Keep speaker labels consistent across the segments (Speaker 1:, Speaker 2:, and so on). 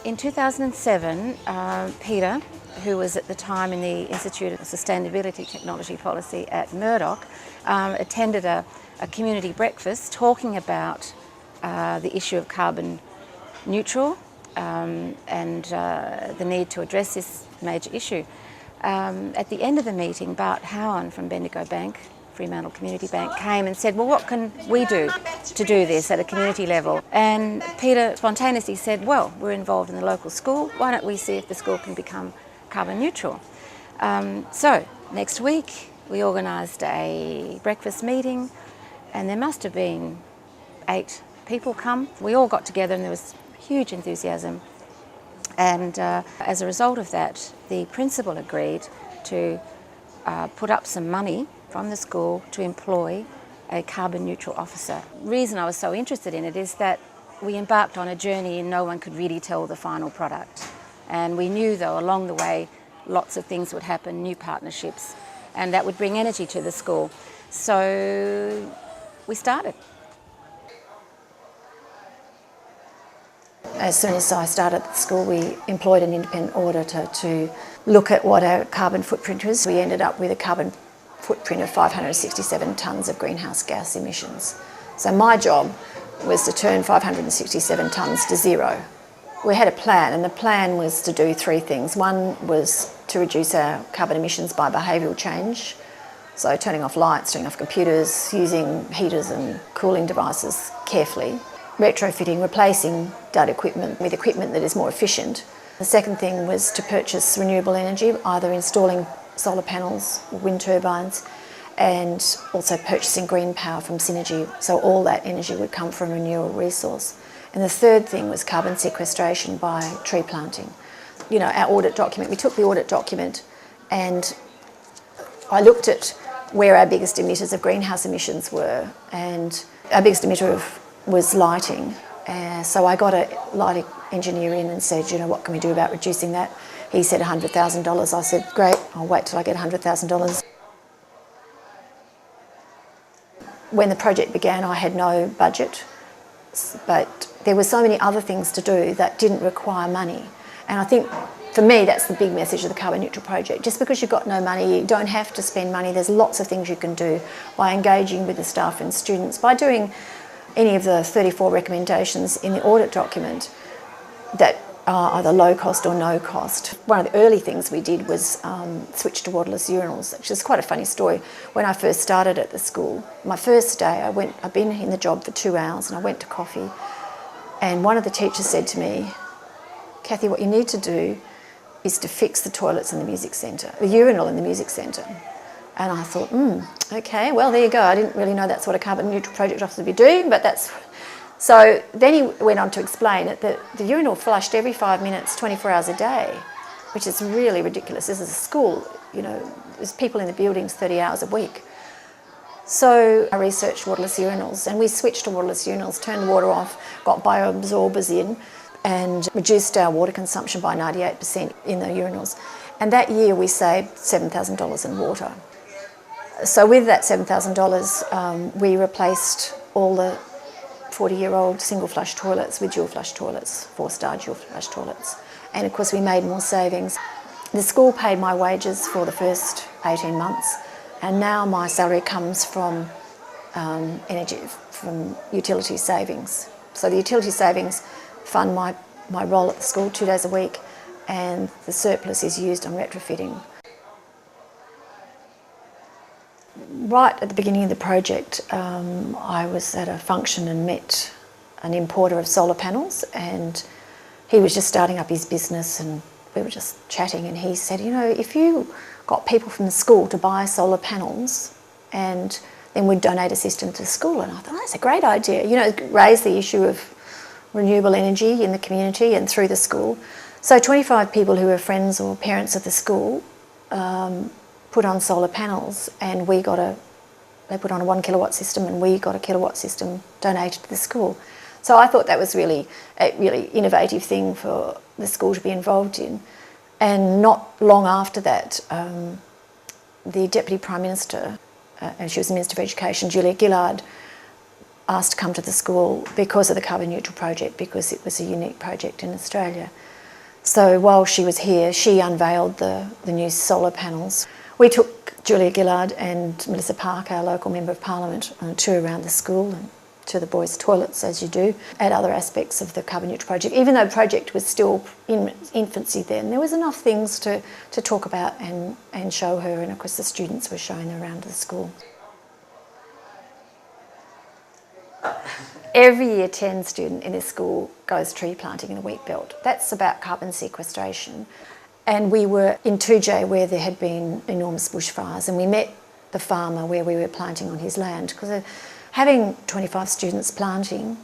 Speaker 1: In 2007, Peter, who was at the time in the Institute of Sustainability Technology Policy at Murdoch, attended a community breakfast talking about the issue of carbon neutral and the need to address this major issue. At the end of the meeting, Bart Howen from Bendigo Bank, Fremantle Community Bank, came and said, well, what can we do to do this at a community level? And Peter spontaneously said, well, we're involved in the local school, why don't we see if the school can become carbon neutral? So next week we organised a breakfast meeting, and there must have been 8 people come. We all got together and there was huge enthusiasm, and as a result of that, the principal agreed to put up some money from the school to employ a carbon neutral officer. The reason I was so interested in it is that we embarked on a journey and no one could really tell the final product. And we knew, though, along the way lots of things would happen, new partnerships, and that would bring energy to the school. So we started. As soon as I started at the school, we employed an independent auditor to look at what our carbon footprint was. We ended up with a carbon footprint of 567 tonnes of greenhouse gas emissions. So my job was to turn 567 tonnes to zero. We had a plan, and the plan was to do 3 things. One was to reduce our carbon emissions by behavioural change, so turning off lights, turning off computers, using heaters and cooling devices carefully, retrofitting, replacing data equipment with equipment that is more efficient. The second thing was to purchase renewable energy, either installing solar panels, wind turbines, and also purchasing green power from Synergy, so all that energy would come from a renewable resource. And the third thing was carbon sequestration by tree planting. You know, our audit document, we took the audit document and I looked at where our biggest emitters of greenhouse emissions were, and our biggest emitter was lighting. So I got a lighting engineer in and said, you know, what can we do about reducing that? He said $100,000. I said, great, I'll wait till I get $100,000. When the project began, I had no budget, but there were so many other things to do that didn't require money. And I think, for me, that's the big message of the Carbon Neutral Project. Just because you've got no money, you don't have to spend money. There's lots of things you can do by engaging with the staff and students, by doing any of the 34 recommendations in the audit document that are either low cost or no cost. One of the early things we did was switch to waterless urinals, which is quite a funny story. When I first started at the school, my first day I'd been in the job for 2 hours and I went to coffee, and one of the teachers said to me, Kathy, what you need to do is to fix the toilets in the music centre, the urinal in the music centre. And I thought, okay, well, there you go. I didn't really know that's what a carbon neutral project officer would be doing, but that's... So then he went on to explain that the urinal flushed every 5 minutes, 24 hours a day, which is really ridiculous. This is a school, you know, there's people in the buildings 30 hours a week. So I researched waterless urinals, and we switched to waterless urinals, turned the water off, got bioabsorbers in, and reduced our water consumption by 98% in the urinals. And that year we saved $7,000 in water. So with that $7,000, we replaced all the 40-year-old single flush toilets with dual flush toilets, 4-star dual flush toilets. And of course we made more savings. The school paid my wages for the first 18 months, and now my salary comes from from utility savings. So the utility savings fund my role at the school 2 days a week, and the surplus is used on retrofitting. Right at the beginning of the project, I was at a function and met an importer of solar panels, and he was just starting up his business, and we were just chatting, and he said, you know, if you got people from the school to buy solar panels and then we'd donate a system to the school. And I thought, oh, that's a great idea. You know, raise the issue of renewable energy in the community and through the school. So 25 people who were friends or parents of the school put on solar panels, and they put on a 1 kilowatt system, and we got a kilowatt system donated to the school. So I thought that was really a really innovative thing for the school to be involved in. And not long after that, the Deputy Prime Minister, and she was the Minister for Education, Julia Gillard, asked to come to the school because of the Carbon Neutral project, because it was a unique project in Australia. So while she was here, she unveiled the new solar panels. We took Julia Gillard and Melissa Parker, our local Member of Parliament, on a tour around the school and to the boys' toilets, as you do, at other aspects of the carbon neutral project. Even though the project was still in infancy then, there was enough things to talk about and show her, and of course the students were showing her around the school. Every year 10 student in this school goes tree planting in the wheat belt. That's about carbon sequestration. And we were in 2J where there had been enormous bushfires, and we met the farmer where we were planting on his land, because having 25 students planting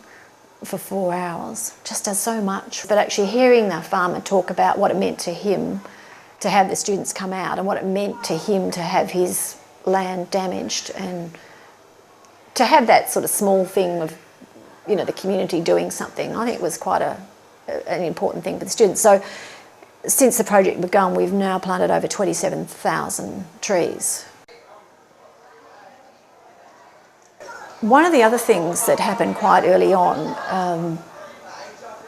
Speaker 1: for 4 hours just does so much. But actually hearing the farmer talk about what it meant to him to have the students come out, and what it meant to him to have his land damaged, and to have that sort of small thing of, you know, the community doing something, I think it was quite an important thing for the students. So since the project began, we've now planted over 27,000 trees. One of the other things that happened quite early on,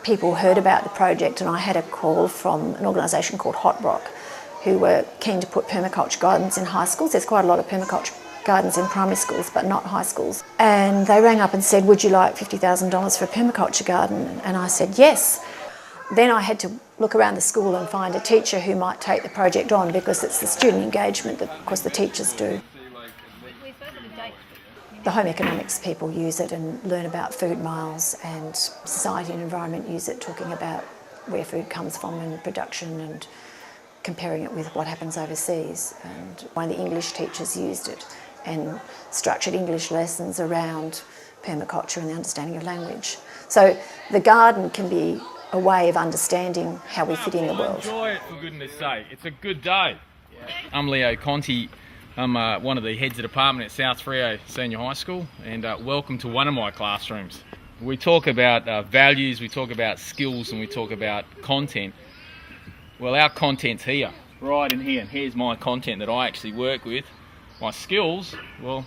Speaker 1: people heard about the project, and I had a call from an organisation called Hot Rock, who were keen to put permaculture gardens in high schools. There's quite a lot of permaculture gardens in primary schools, but not high schools. And they rang up and said, would you like $50,000 for a permaculture garden? And I said, yes. Then I had to look around the school and find a teacher who might take the project on, because it's the student engagement that, of course, the teachers do. The home economics people use it and learn about food miles, and society and environment use it, talking about where food comes from and production, and comparing it with what happens overseas. And one of the English teachers used it and structured English lessons around permaculture and the understanding of language. So the garden can be a way of understanding how we fit in the world.
Speaker 2: Enjoy it, for goodness sake. It's a good day. I'm Leo Conti. I'm one of the heads of department at South Freo Senior High School, and welcome to one of my classrooms. We talk about values, we talk about skills, and we talk about content. Well, our content's here, right in here, and here's my content that I actually work with. My skills, well,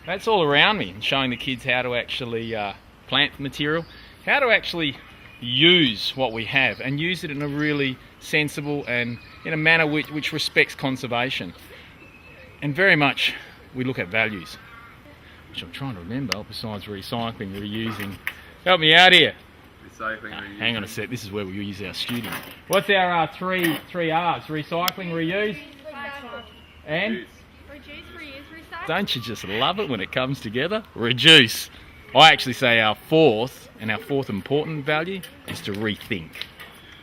Speaker 2: that's all around me, and showing the kids how to actually plant material, how to actually use what we have and use it in a really sensible and in a manner which respects conservation. And very much we look at values, which I'm trying to remember, besides recycling, reusing. Help me out here.
Speaker 3: Recycling, reusing.
Speaker 2: Hang on a sec, this is where we use our students. What's our three R's? Recycling, reuse, and?
Speaker 3: Reduce, reuse, recycle.
Speaker 2: Don't you just love it when it comes together? Reduce. I actually say our fourth important value is to rethink.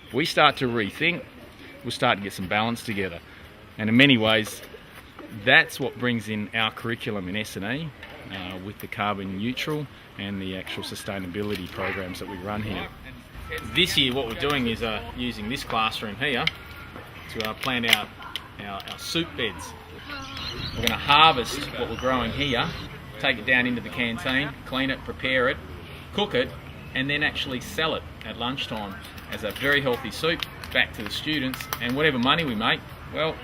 Speaker 2: If we start to rethink, we'll start to get some balance together. And in many ways, that's what brings in our curriculum in S&E with the carbon neutral and the actual sustainability programs that we run here. This year what we're doing is using this classroom here to plant out our soup beds. We're going to harvest what we're growing here, take it down into the canteen, clean it, prepare it, cook it, and then actually sell it at lunchtime as a very healthy soup back to the students. And whatever money we make, well,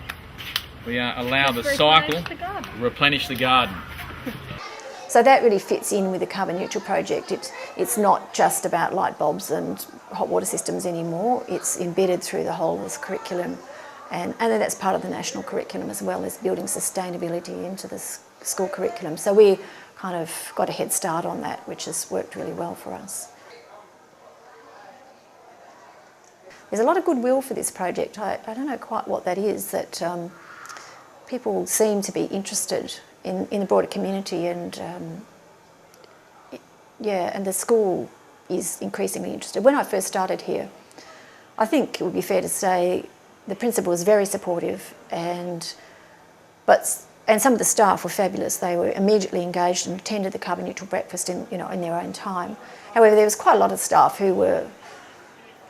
Speaker 2: we allow the cycle, replenish the garden.
Speaker 1: So that really fits in with the carbon neutral project. It's not just about light bulbs and hot water systems anymore. It's embedded through the whole of this curriculum, and then that's part of the national curriculum as well, as building sustainability into the school curriculum. So we kind of got a head start on that, which has worked really well for us. There's a lot of goodwill for this project. I don't know quite what that is, that people seem to be interested in the broader community, and and the school is increasingly interested. When I first started here, I think it would be fair to say the principal was very supportive, and some of the staff were fabulous. They were immediately engaged and attended the carbon neutral breakfast in their own time. However, there was quite a lot of staff who were,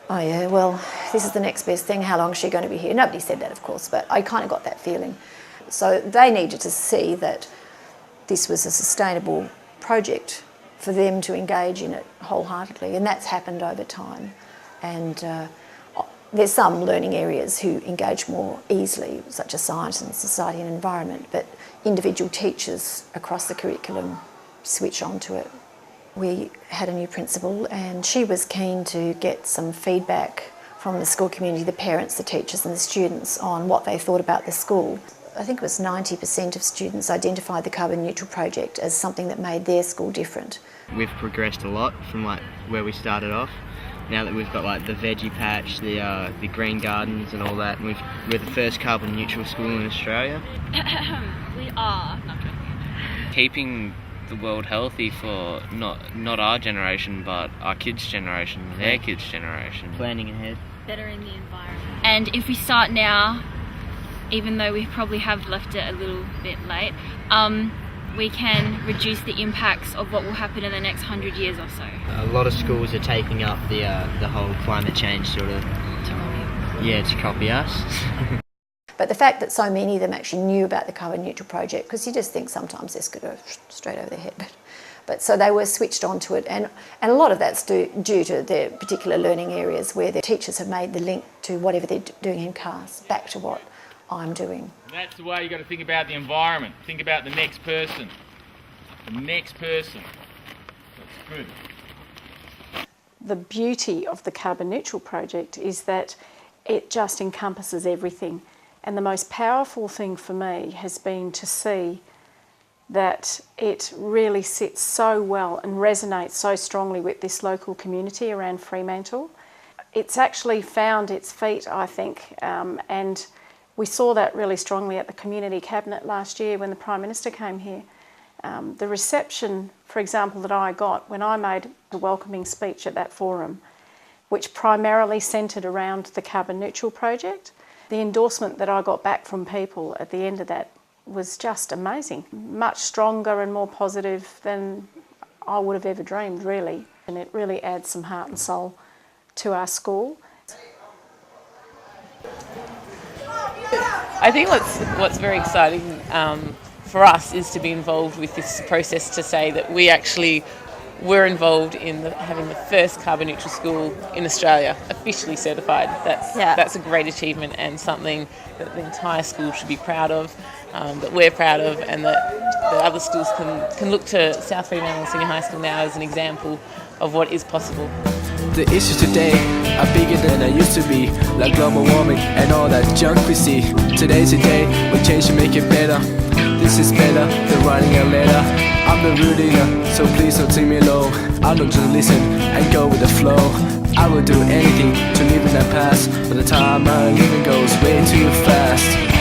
Speaker 1: oh yeah, well, this is the next best thing, how long is she going to be here? Nobody said that, of course, but I kind of got that feeling. So they needed to see that this was a sustainable project for them to engage in it wholeheartedly, and that's happened over time. And there's some learning areas who engage more easily, such as science and society and environment, but individual teachers across the curriculum switch onto it. We had a new principal, and she was keen to get some feedback from the school community, the parents, the teachers and the students, on what they thought about the school. I think it was 90% of students identified the Carbon Neutral project as something that made their school different.
Speaker 4: We've progressed a lot from where we started off. Now that we've got the veggie patch, the green gardens and all that, and we're the first carbon neutral school in Australia.
Speaker 3: We are.
Speaker 5: Keeping the world healthy for not our generation, but our kids' generation, their kids' generation.
Speaker 4: Planning ahead.
Speaker 3: Bettering the environment. And if we start now, even though we probably have left it a little bit late, we can reduce the impacts of what will happen in the next 100 years or so.
Speaker 4: A lot of schools are taking up the whole climate change sort of, to copy us.
Speaker 1: But the fact that so many of them actually knew about the Carbon Neutral project, because you just think sometimes this could go straight over their head, but so they were switched onto it, and a lot of that's due to their particular learning areas where their teachers have made the link to whatever they're doing in class back to what I'm doing.
Speaker 2: That's the way you've got to think about the environment. Think about the next person. The next person. That's good.
Speaker 6: The beauty of the Carbon Neutral project is that it just encompasses everything. And the most powerful thing for me has been to see that it really sits so well and resonates so strongly with this local community around Fremantle. It's actually found its feet, I think, and we saw that really strongly at the Community Cabinet last year when the Prime Minister came here. The reception, for example, that I got when I made a welcoming speech at that forum, which primarily centred around the Carbon Neutral project, the endorsement that I got back from people at the end of that was just amazing. Much stronger and more positive than I would have ever dreamed, really. And it really adds some heart and soul to our school.
Speaker 7: I think what's very exciting for us is to be involved with this process, to say that we actually were involved in having the first carbon neutral school in Australia officially certified. That's a great achievement and something that the entire school should be proud of, that we're proud of, and that the other schools can look to South Fremantle Senior High School now as an example of what is possible.
Speaker 8: The issues today are bigger than they used to be, like global warming and all that junk we see. Today's a day we change to make it better. This is better than writing a letter. I'm the root eater, so please don't take me low. I don't just listen and go with the flow. I will do anything to live in that past, but the time I'm living goes way too fast.